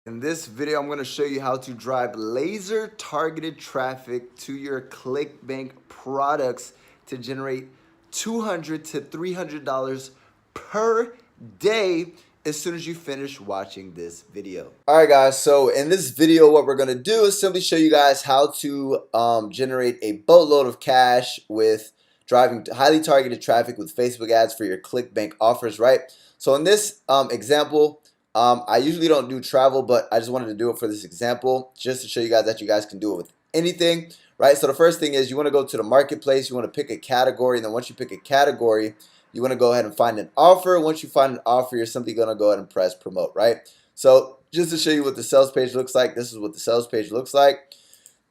In this video, I'm going to show you how to drive laser targeted traffic to your Clickbank products to generate $200 to $300 per day as soon as you finish watching this video. All right, guys. So in this video, what we're going to do is simply show you guys how to generate a boatload of cash with driving highly targeted traffic with Facebook ads for your Clickbank offers, right? So in this example, I usually don't do travel, but I just wanted to do it for this example just to show you guys that you guys can do it with anything, right? So the first thing is you want to go to the marketplace. You want to pick a category. And then once you pick a category, you want to go ahead and find an offer. Once you find an offer, you're simply going to go ahead and press promote, right? So just to show you what the sales page looks like, this is what the sales page looks like.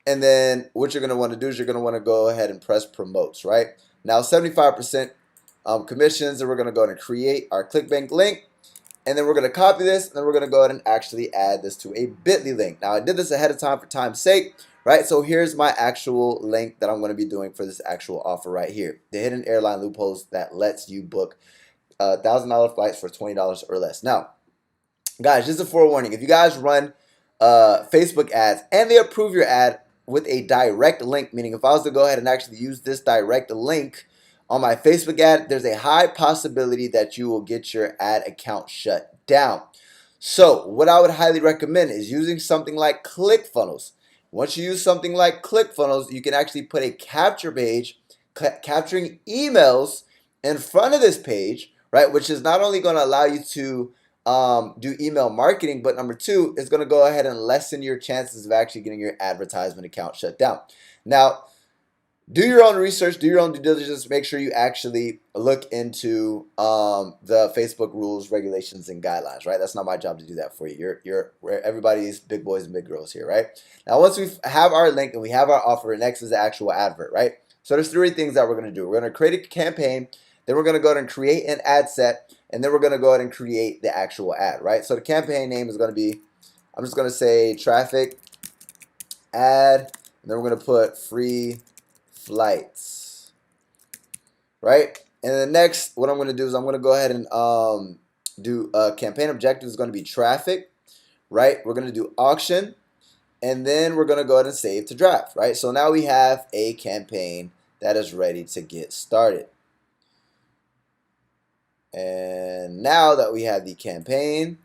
And then what you're going to want to do is you're going to want to go ahead and press promotes, right? Now 75% commissions, and we're going to go ahead and create our ClickBank link. And then we're going to copy this, and then we're going to go ahead and actually add this to a bit.ly link. Now, I did this ahead of time for time's sake, right? So here's my actual link that I'm going to be doing for this actual offer right here. The hidden airline loopholes that lets you book $1,000 flights for $20 or less. Now, guys, just a forewarning. If you guys run Facebook ads and they approve your ad with a direct link, meaning if I was to go ahead and actually use this direct link on my Facebook ad, there's a high possibility that you will get your ad account shut down. So what I would highly recommend is using something like ClickFunnels. Once you use something like ClickFunnels, you can actually put a capture page capturing emails in front of this page, right? Which is not only going to allow you to do email marketing, but number two, it's going to go ahead and lessen your chances of actually getting your advertisement account shut down. Now, do your own research, do your own due diligence, make sure you actually look into the Facebook rules, regulations, and guidelines, right? That's not my job to do that for you. We're everybody's big boys and big girls here, right? Now, once we have our link and we have our offer, next is the actual advert, right? So there's three things that we're going to do. We're going to create a campaign, then we're going to go ahead and create an ad set, and then we're going to go ahead and create the actual ad, right? So the campaign name is going to be, I'm just going to say traffic ad, and then we're going to put free flights, right? And then next, what I'm going to do is I'm going to go ahead and do a campaign objective is going to be traffic, right? We're going to do auction, and then we're going to go ahead and save to draft, right? So now we have a campaign that is ready to get started. And now that we have the campaign,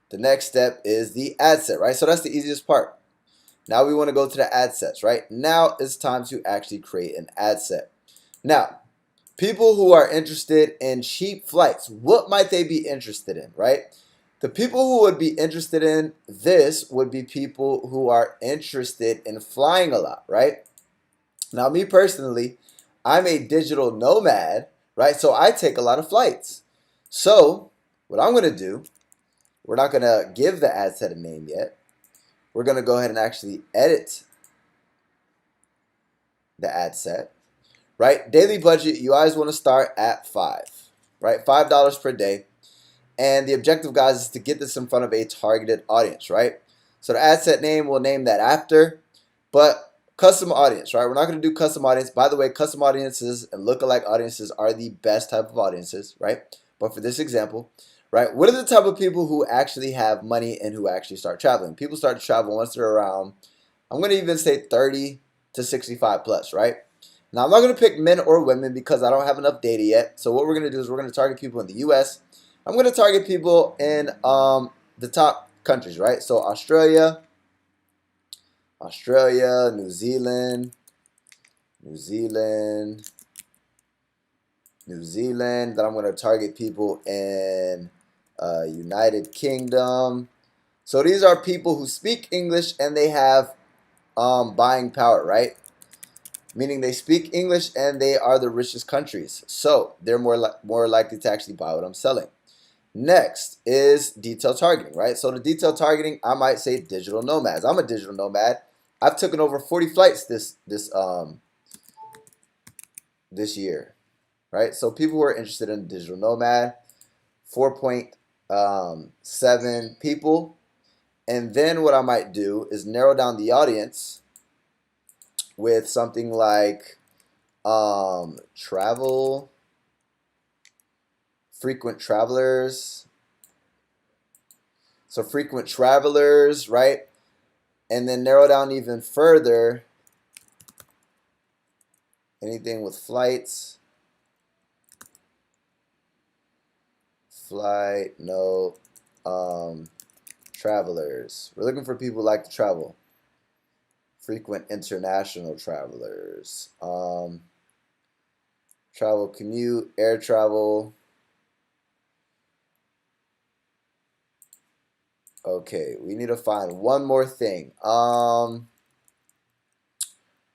the next step is the ad set, right? So that's the easiest part. Now we want to go to the ad sets, right? Now it's time to actually create an ad set. Now, people who are interested in cheap flights, what might they be interested in, right? The people who would be interested in this would be people who are interested in flying a lot, right? Now, me personally, I'm a digital nomad, right? So I take a lot of flights. So what I'm going to do, we're not going to give the ad set a name yet. We're going to go ahead and actually edit the ad set, right? Daily budget, you always want to start at $5, right? $5 per day. And the objective, guys, is to get this in front of a targeted audience, right? So the ad set name, we'll name that after, but custom audience, right? We're not going to do custom audience. By the way, custom audiences and lookalike audiences are the best type of audiences, right? But for this example, right, what are the type of people who actually have money and who actually start traveling? People start to travel once they're around, I'm going to even say 30 to 65 plus, right? Now, I'm not going to pick men or women because I don't have enough data yet. So what we're going to do is we're going to target people in the U.S. I'm going to target people in the top countries, right? So Australia, New Zealand. Then I'm going to target people in United Kingdom. So these are people who speak English and they have buying power, right? Meaning they speak English and they are the richest countries. So they're more likely to actually buy what I'm selling. Next is detailed targeting, right? So the detailed targeting, I might say digital nomads. I'm a digital nomad. I've taken over 40 flights this year, right? So people who are interested in digital nomad, 4.7 people. And then what I might do is narrow down the audience with something like travel, frequent travelers. So frequent travelers, right? And then narrow down even further, anything with flights. Flight, no. Travelers. We're looking for people who like to travel. Frequent international travelers. Travel, commute, air travel. Okay, we need to find one more thing.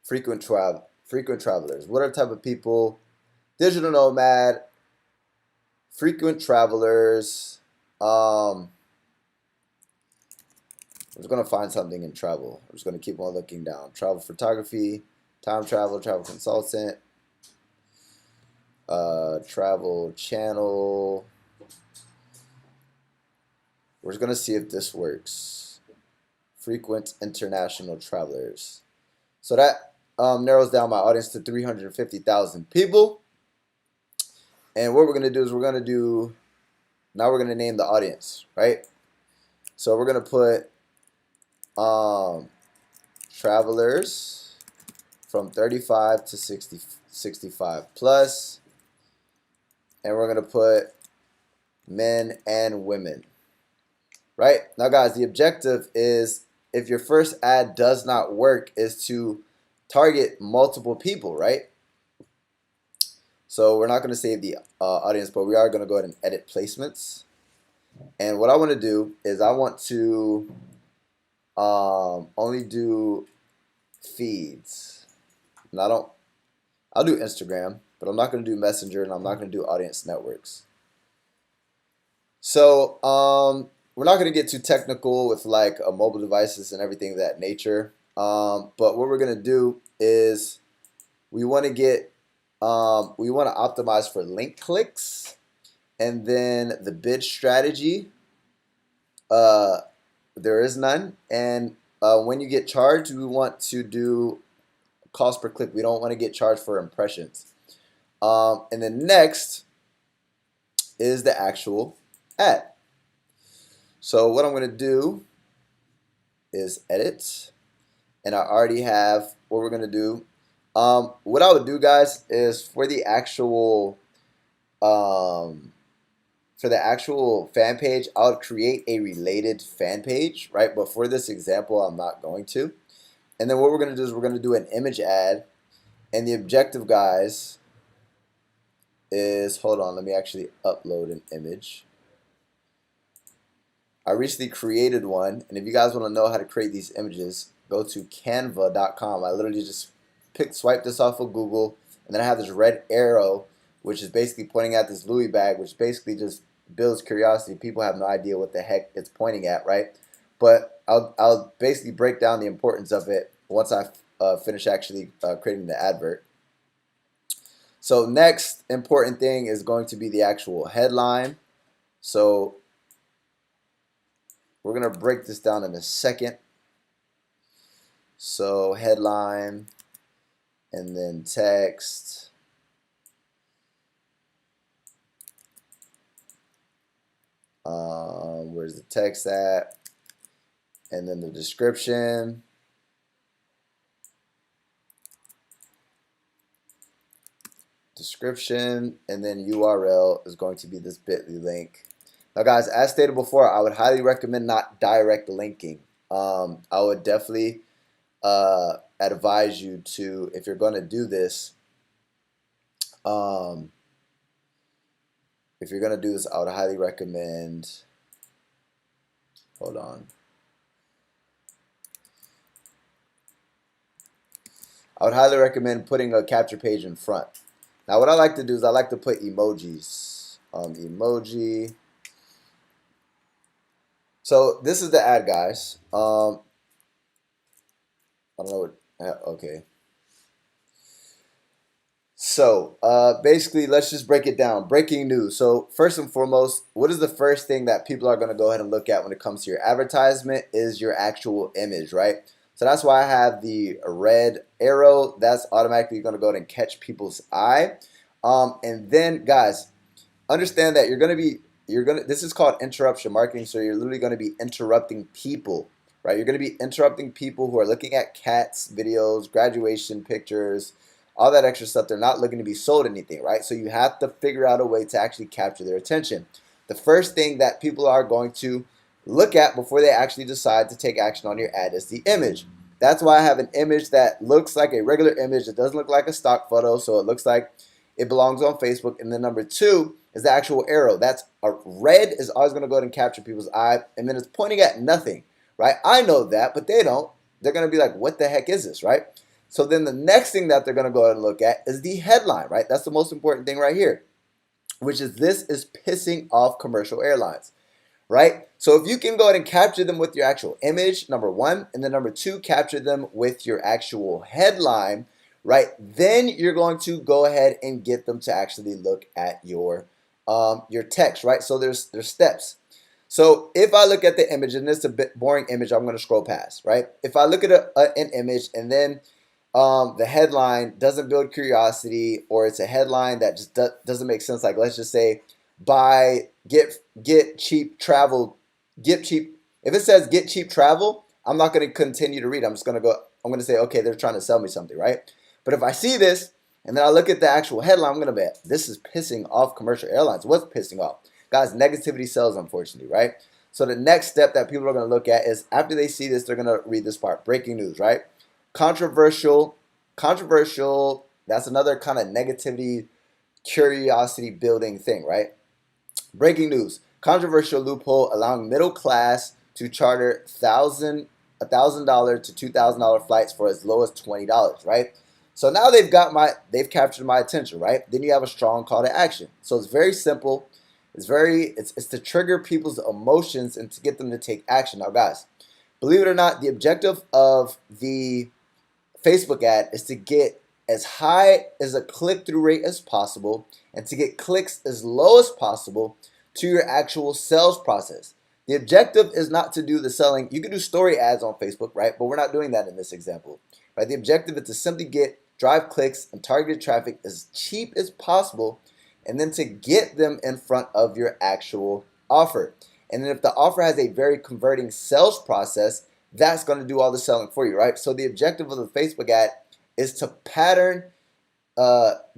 Frequent travelers. What are the type of people? Digital nomad, frequent travelers. I'm just gonna find something in travel. I'm just gonna keep on looking down. Travel photography, time travel, travel consultant, travel channel. We're just gonna see if this works. Frequent international travelers. So that narrows down my audience to 350,000 people. And what we're gonna do is we're gonna name the audience, right? So we're gonna put travelers from 35 to 65 plus, and we're gonna put men and women. Right? Now guys, the objective is, if your first ad does not work, is to target multiple people, right? So we're not going to save the audience, but we are going to go ahead and edit placements. And what I want to do is I want to only do feeds. And I'll do Instagram, but I'm not going to do Messenger, and I'm not going to do audience networks. So we're not going to get too technical with like mobile devices and everything of that nature. But what we're going to do is we want to optimize for link clicks, and then the bid strategy. There is none. And when you get charged, we want to do cost per click. We don't want to get charged for impressions. And then next is the actual ad. So what I'm going to do is edit, and I already have what we're going to do. What I would do, guys, is for the actual fan page, I would create a related fan page, right? But for this example, I'm not going to. And then what we're going to do is we're going to do an image ad, and the objective, guys, is, hold on, let me actually upload an image. I recently created one, and if you guys want to know how to create these images, go to canva.com. I literally just swipe this off of Google, and then I have this red arrow, which is basically pointing at this Louis bag, which basically just builds curiosity. People have no idea what the heck it's pointing at, right? But I'll basically break down the importance of it once I finish actually creating the advert. So next important thing is going to be the actual headline. So we're going to break this down in a second. So headline, and then text. Where's the text at? And then the description. And then URL is going to be this bit.ly link. Now guys, as stated before, I would highly recommend not direct linking. I would definitely advise you to, if you're going to do this, I would highly recommend, hold on. I would highly recommend putting a capture page in front. Now what I like to do is I like to put emojis. Emoji. So this is the ad, guys. I don't know what, okay. So basically, let's just break it down. Breaking news. So first and foremost, what is the first thing that people are going to go ahead and look at when it comes to your advertisement is your actual image, right? So that's why I have the red arrow. That's automatically going to go ahead and catch people's eye. And then, guys, understand that you're going to be this is called interruption marketing. So you're literally gonna be interrupting people, right? You're gonna be interrupting people who are looking at cats videos, graduation pictures, all that extra stuff. They're not looking to be sold anything, right? So you have to figure out a way to actually capture their attention. The first thing that people are going to look at before they actually decide to take action on your ad is the image. That's why I have an image that looks like a regular image. It doesn't look like a stock photo, so it looks like it belongs on Facebook. And then number two is the actual arrow. That's a red is always going to go ahead and capture people's eye, and then it's pointing at nothing, right? I know that, but they don't. They're going to be like, what the heck is this, right? So then the next thing that they're going to go ahead and look at is the headline, right? That's the most important thing right here, which is this is pissing off commercial airlines, right? So if you can go ahead and capture them with your actual image, number one, and then number two, capture them with your actual headline, right? Then you're going to go ahead and get them to actually look at your text, right? So there's steps. So if I look at the image, and it's a bit boring image, I'm going to scroll past, right? If I look at an image and then the headline doesn't build curiosity, or it's a headline that just doesn't make sense, like let's just say get cheap travel, get cheap. If it says get cheap travel, I'm not going to continue to read. I'm going to say, okay, they're trying to sell me something, right? But if I see this and then I look at the actual headline, I'm going to bet this is pissing off commercial airlines. What's pissing off? Guys, negativity sells, unfortunately, right? So the next step that people are going to look at is after they see this, they're going to read this part. Breaking news, right? Controversial. That's another kind of negativity, curiosity building thing, right? Breaking news. Controversial loophole allowing middle class to charter $1,000 to $2,000 flights for as low as $20, right? So now they've captured my attention, right? Then you have a strong call to action. So it's very simple. It's to trigger people's emotions and to get them to take action. Now, guys, believe it or not, the objective of the Facebook ad is to get as high as a click-through rate as possible and to get clicks as low as possible to your actual sales process. The objective is not to do the selling. You can do story ads on Facebook, right? But we're not doing that in this example, right? The objective is to simply drive clicks and targeted traffic as cheap as possible, and then to get them in front of your actual offer. And then if the offer has a very converting sales process, that's going to do all the selling for you, right? So the objective of the Facebook ad is to pattern,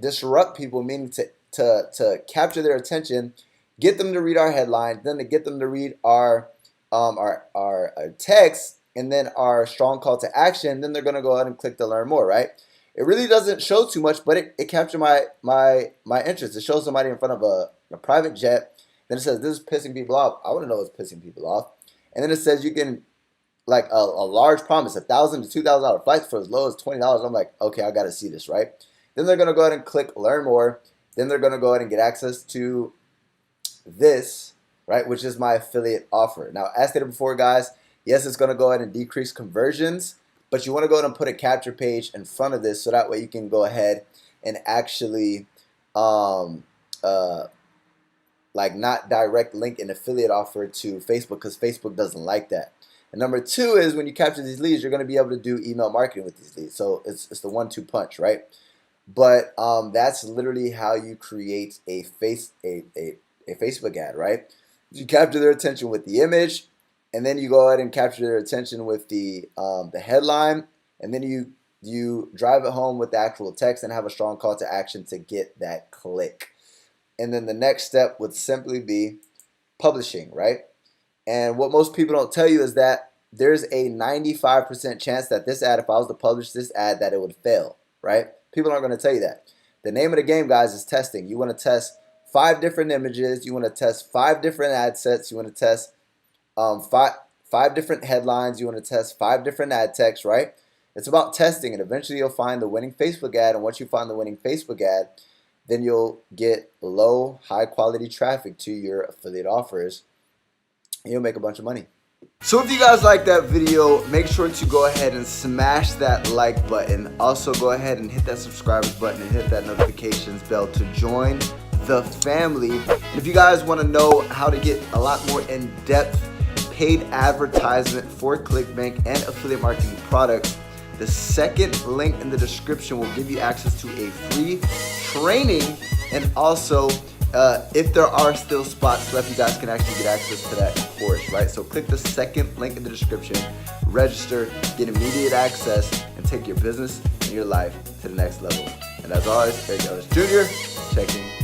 disrupt people, meaning to capture their attention, get them to read our headline, then to get them to read our text, and then our strong call to action. Then they're going to go ahead and click to learn more, right? It really doesn't show too much, but it captured my interest. It shows somebody in front of a private jet. Then it says this is pissing people off. I want to know what's pissing people off. And then it says you can, like a large promise, $1,000 to $2,000 flights for as low as $20. I'm like, okay, I got to see this, right? Then they're going to go ahead and click learn more. Then they're going to go ahead and get access to this, right, which is my affiliate offer. Now, as stated before, guys, yes, it's going to go ahead and decrease conversions, but you want to go ahead and put a capture page in front of this so that way you can go ahead and actually like not direct link an affiliate offer to Facebook, because Facebook doesn't like that. And number two is when you capture these leads, you're going to be able to do email marketing with these leads. So it's the 1-2 punch, right? But that's literally how you create a Facebook ad, right? You capture their attention with the image, and then you go ahead and capture their attention with the headline, and then you drive it home with the actual text and have a strong call to action to get that click. And then the next step would simply be publishing, right? And what most people don't tell you is that there's a 95% chance that this ad, if I was to publish this ad, that it would fail, right? People aren't going to tell you that. The name of the game, guys, is testing. You want to test 5 different images. You want to test 5 different ad sets. You want to test five different headlines. You want to test 5 different ad texts, right? It's about testing, and eventually you'll find the winning Facebook ad. And once you find the winning Facebook ad, then you'll get low, high-quality traffic to your affiliate offers, and you'll make a bunch of money. So if you guys like that video, make sure to go ahead and smash that like button. Also go ahead and hit that subscribe button and hit that notifications bell to join the family. And if you guys want to know how to get a lot more in-depth paid advertisement for Clickbank and affiliate marketing products, the second link in the description will give you access to a free training and also if there are still spots left, you guys can actually get access to that course, right? So click the second link in the description, register, get immediate access, and take your business and your life to the next level. And as always, Eric Ellis Jr. checking